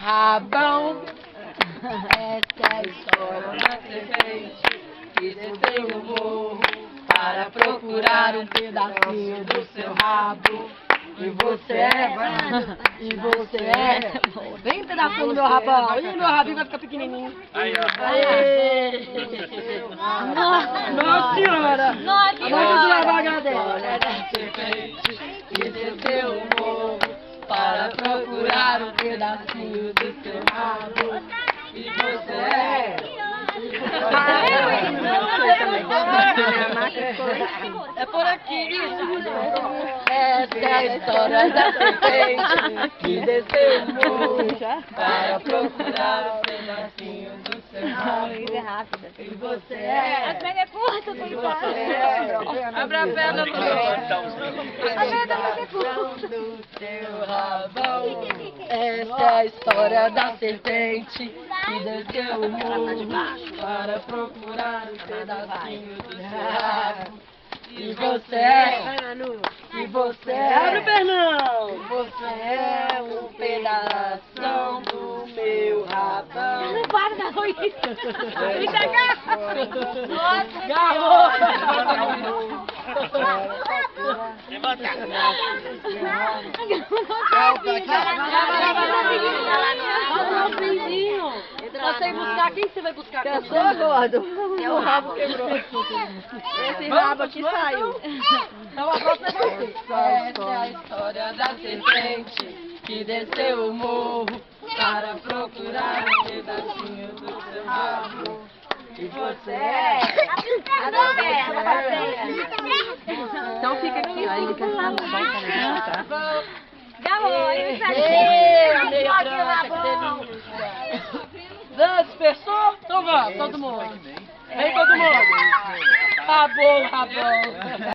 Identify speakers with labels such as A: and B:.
A: rabão. Essa é a história da serpente que desceu o morro para procurar um pedacinho do seu rabo. E você é, vem pedacinho do meu rabão. E meu rabinho vai ficar pequenininho.
B: Aí, ó.
A: Aê! Nossa senhora! Vamos gravar a galera. Que desceu o morro para procurar um pedacinho do seu rabo. E você é... É por aqui, isso. Essa é a história da serpente que desceu o morro para procurar um pedacinho do seu rabo. E você é...
C: A perna é curta, tem que
A: Abre a perna do
C: curta.
A: do seu rabão. Essa é a história da serpente que desceu o morro para procurar um pedacinho do seu rabo. E você é... Abre o pernão! Você é um pedação do meu rabão.
C: Não para da noite. Vem cá.
A: Garrou! Você vai buscar? Quem você vai buscar?
D: Cansou, gordo? O rabo quebrou. Esse rabo aqui saiu.
A: Então a próxima é você. Essa é a história da serpente que desceu o morro para procurar um pedacinho do seu rabo. E você é...
D: Então fica aqui, ó. Ele quer ficar no banco, né? Tá?
C: Garrou, ele
A: Não, dispersou? Então vamos, todo mundo. Vem todo mundo. Rabou, rabão.